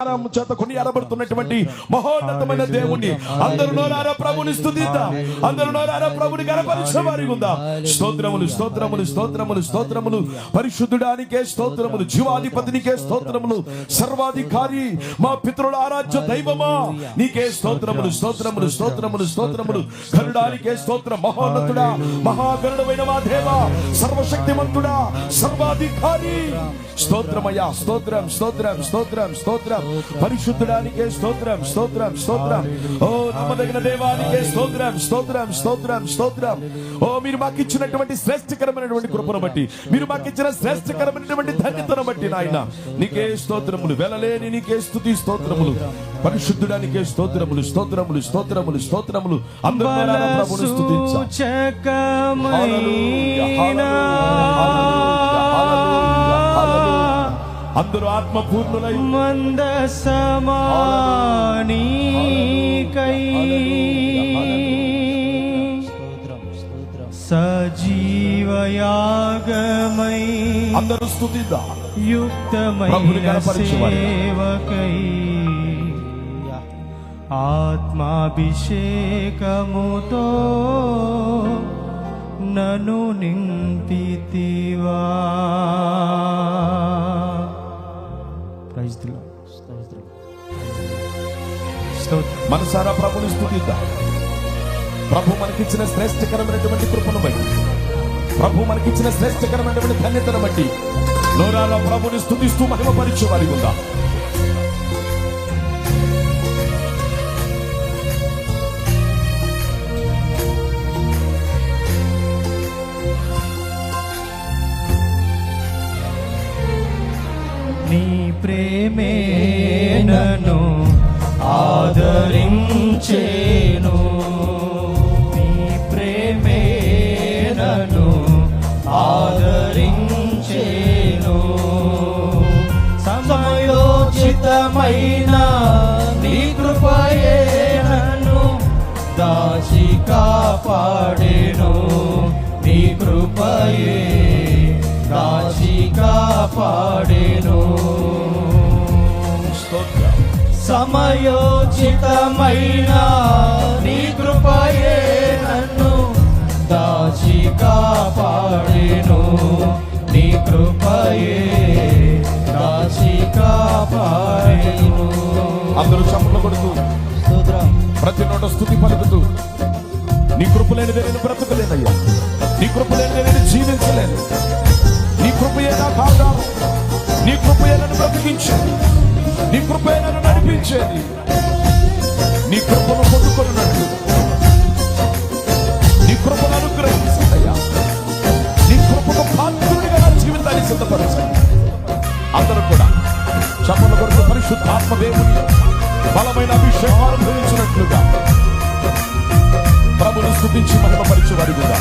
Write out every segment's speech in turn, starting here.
చేత కొనియాడబడుతున్నటువంటి మహోన్నతమైన దేవుణ్ణి అందరూ నోరారా ప్రభుని స్తుతిద్దాం. అందరూ నోరారా ప్రభుని గణపరిచే వారిగా ఉందాం. స్తోత్రములు స్తోత్రములు స్తోత్రములు స్తోత్రములు పరిశుద్ధుడానికే స్తోత్రములు, జీవాధిపతినికే స్తోత్రములు, సర్వాధికారి మా పితరుల ఆరాధ్య దైవమా నీకే స్తోత్రములు స్తోత్రములు స్తోత్రములు స్తోత్రములు. గరుడానికే స్తోత్రం. మహోన్నతుడా, మహాగరుడమైన మా దేవా, సర్వశక్తిమంతుడా, సర్వాధికారి స్తోత్రమయ్యా. స్తోత్రం స్తోత్రం స్తోత్రం స్తోత్రం. పరిశుద్ధుడానికే స్తోత్రం స్తోత్రం స్తోత్రం. ఓ నమ్మదగిన దేవానికే స్తోత్రం స్తోత్రం స్తోత్రం స్తోత్రం. ఓ మీరు మాకు ఇచ్చినటువంటి శ్రేష్టకరమైనటువంటి కృపను బట్టి, మీరు మాకు ఇచ్చిన శ్రేష్టకరమైనటువంటి ధన్యతను బట్టి నాయన నీకే స్తోత్రములు, వెలలేని నీకే స్తుతి స్తోత్రములు. పరిశుద్ధుడానికే స్తోత్రములు స్తోత్రములు స్తోత్రములు స్తోత్రములు. అందరూ ప్రభువును స్తుతించాలి. అందరూ ఆత్మపూర్ణులై మందసమానీకై సజీవయాగమై అందరూ స్తుతిద్దాం. యుక్తమైన సేవకై ఆత్మాభిషేకముతో నను నింపితివా. మనసారా ప్రభుని స్తుతిద్దాం. ప్రభు మనకిచ్చిన శ్రేష్టకరమైనటువంటి కృపను బట్టి, ప్రభు మనకిచ్చిన శ్రేష్టకరమైనటువంటి ధన్యతను బట్టి నోరారా ప్రభుని స్తుతిస్తూ మహిమపరిచే వారిగా ఉందా. నీ ప్రేమే నన్ను ఆదరించేను, నీ ప్రేమే నన్ను ఆదరించేను. సమయోచితమైన నీ కృపయే నన్ను దాచి కాపాడెను, నీ కృపయే దాచి కాపాడెను. సమయోచితమైన నీ కృపయే నన్ను దాచి కాపాడెను, నీ కృపయే దాచి కాపాడెను. అందరూ చప్పట్లు కొడుతూ ప్రతి నోట స్తుతి పలుకుతూ, నీ కృప లేనిదే నేను బ్రతకలేనయ్యా, నీ కృప లేనిదే నేను జీవించలేను, నీ కృపయే నాకు ఆధారం, నీ కృపయే నన్ను బ్రతికించేది, నీ కృపయే నన్ను నడిపించేది. నీ కృపను పొందుకున్నట్లు నీ కృపను అనుగ్రహించయ్యా, నీ కృపకు పాత్రుడిగా నా జీవితాన్ని సిద్ధపరచండి. అందరూ కూడా చప్పట్లు కొడుతూ పరిశుద్ధాత్మ దేవుని బలమైన అభిషేకం అనుభవించినట్లుగా ప్రభువును స్తుతించి మహిమపరిచే వారిగా.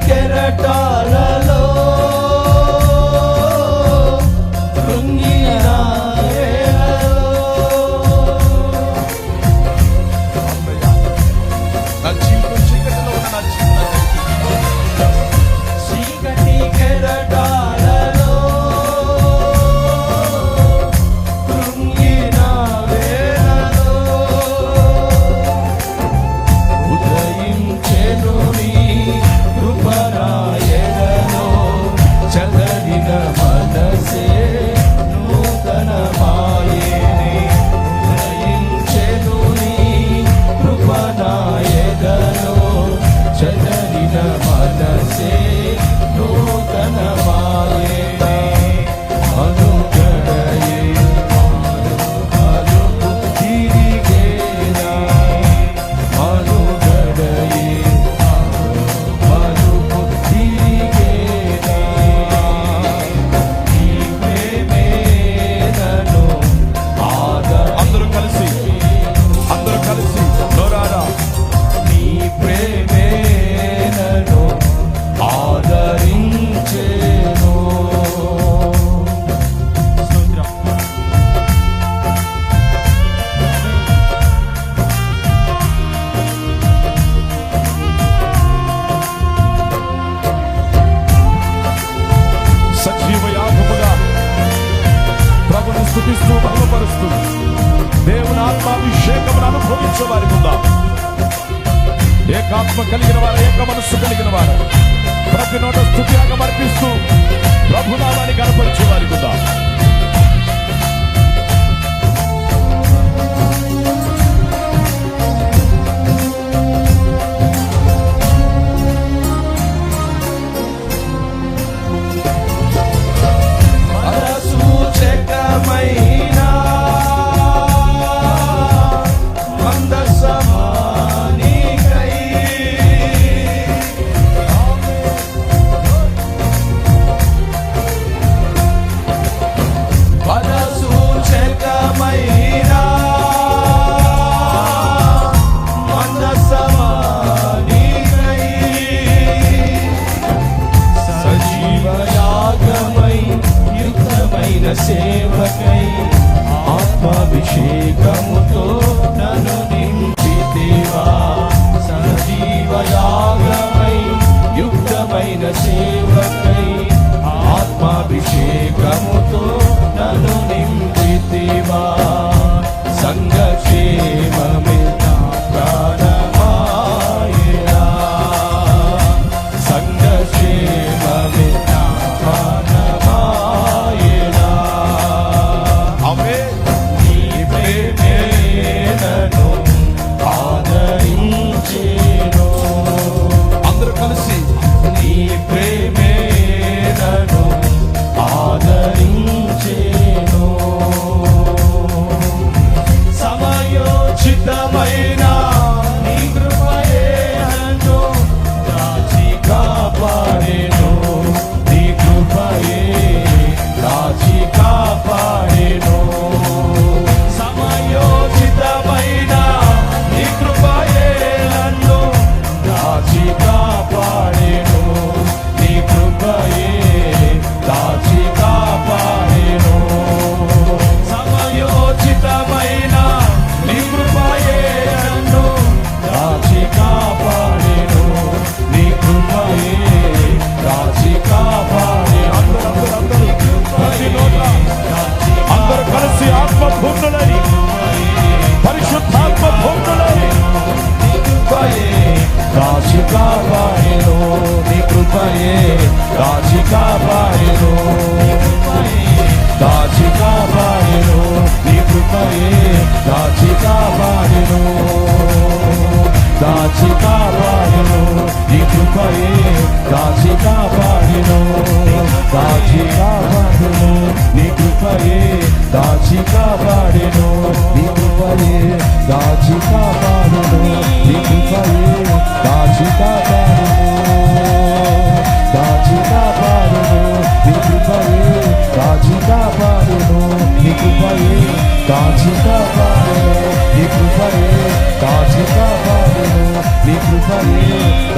కెరటాలలో కృంగిన వేళలో నా జీవితం చీకటిలో ఉన్న చీకటి కెరటాలలో కృంగిన వేళలో ఉదయించెను నీ కృప నా ఏకాత్మ కలిగిన వారు, ఏక మనస్సు కలిగిన వారు ప్రతి నోట స్తుతియాగం అర్పిస్తూ ప్రభునామాన్ని కనపరిచే వారికి ఉందా. సూచకమైనా మందసమానికై పద సూచకమైనా మందసమానికై సజీవయాగమై యుక్తమైన సేవకై ఆత్మాభిషేకముతో నన్ను నింపితివా. సజీవయాగమై యుక్తమైన సేవకై ఆత్మాభిషేకముతో నన్ను నింపితివా. సంఘక్షేమమే నా ప్రాణమాయనా, సంఘక్షేమమే నా ప్రాణమాయనా. నీ ప్రేమే నన్ను ఆదరించెను. అందరూ కలిసి నీ ప్రేమే నన్ను ఆదరించెను. సమయోచితమైన నీ కృపయే నన్ను దాచి కాపాడెను. నీ కృపయే దాచి కాపాడెను. సమయోచితమైన నీ కృపయే నన్ను దాచి కాపాడెను. నీ కృపయే దాచి కాపాడెను. సమయోచితమైన నీ కృపయే నన్ను దాచి కాపాడెను. నీ కృపయే దాచి కాపాడెను. అందరూ కలిసి ఆత్మ పూర్ణులని, పరిశుద్ధాత్మ పూర్ణులని నీ కృపయే దాచి కాపాడెను. నీ కృపయే దాచి కాపాడెను. దాచి కాపాడెను. నీ కృపయే దాచి కాపాడెను. దాచి కాపాడెను. నీ కృపయే దాచి కాపాడెను. దాచి కాపాడెను. నీ కృపయే దాచి కాపాడెను. నీ కృపయే దాచి కాపాడెను. నీ కృపయే దాచి కాపాడెను. దాచి కాపాడెను. నీ కృపయే దాచి కాపాడెను. నీ కృపయే దాచి కాపాడెను. నీ కృపయే దాచి కాపాడెను. నీ కృపయే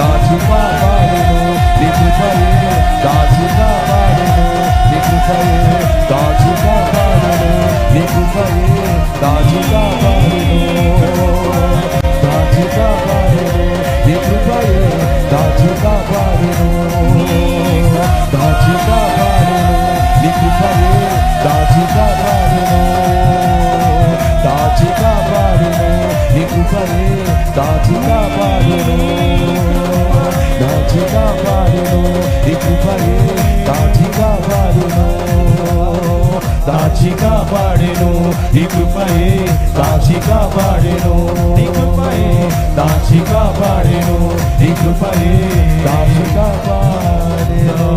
దాచి కాపాడెను. నీ కృపయే దాచి కాపాడెను. నీ కృపయే దాచి కాపాడెను. నీ కృపయే దాచి కాపాడెను. దాచి కాపాడెను. నీ కృపయే దాచి కాపాడెను. దాచి కాపాడెను. నీ కృపయే దాచి కాపాడెను. దాచి కాపాడెను. నీ కృపయే దాచి కాపాడెను. దాచి కాపాడెను. నీ కృపయే దాచి కాపాడెను. దాచి కాపాడెను. నీ కృపయే దాచి కాపాడెను. నీ కృపయే దాచి కాపాడెను. నీ కృపయే దాచి కాపాడెను.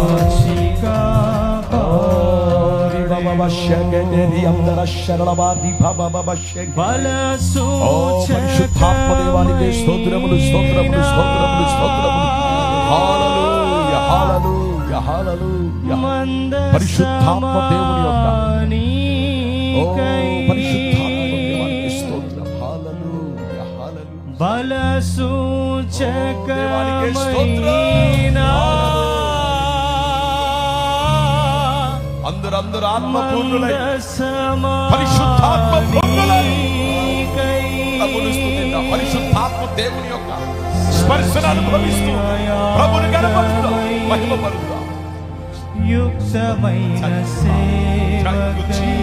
పరిశుద్ధాత్మ దేవానికి స్తోత్రములు, స్తోత్రములు, స్తోత్రములు, స్తోత్రములు. హల్లెలూయా, హల్లెలూయా, హల్లెలూయా. పరిశుద్ధాత్మ దేవుని యొక్క పరిశుద్ధాత్మ దేవానికి స్తోత్రం. హల్లెలూయా, హల్లెలూయా. బల దేవానికి స్తోత్రం. సూచకమైన అందరూ ఆత్మపూర్ణులై పరిశుద్ధాత్మ పూర్ణులై ప్రభువుని స్తుతిద్దాం. పరిశుద్ధాత్మ దేవుని యొక్క స్పర్శను అనుభవిస్తూ ప్రభువుని గణపరుద్దాం, మహిమపరుద్దాం. యుక్తమైన సేవకై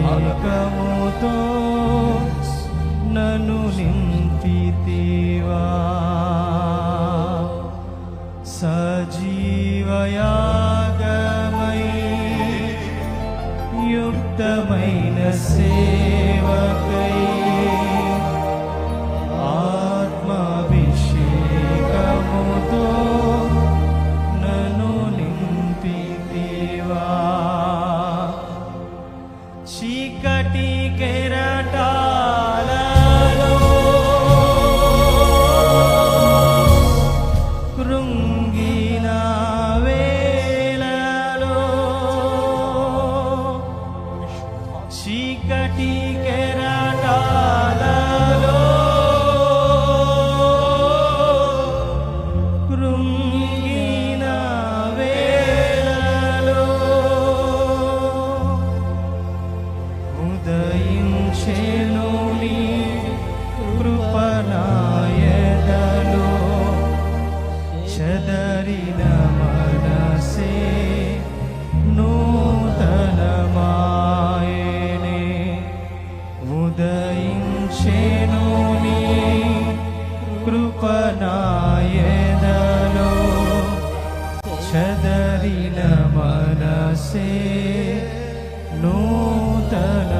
ఆత్మాభిషేకముతో నన్ను నింపితివా సజీవయాగమై యుక్తమైన సేవకై ఆత్మాభిషేకముతో నన్ను నింపితివా చీకటి కెరటాలలో కృంగిన వేళలో చీకటి కెరటాలలో కృంగిన వేళలో ఉదయించెను నీ కృపణాయదలో చెదరిన మనసే నూతనమాయనే ఉదయించెను నీ కృపణాయదలో చెదరిన మనసే నూతన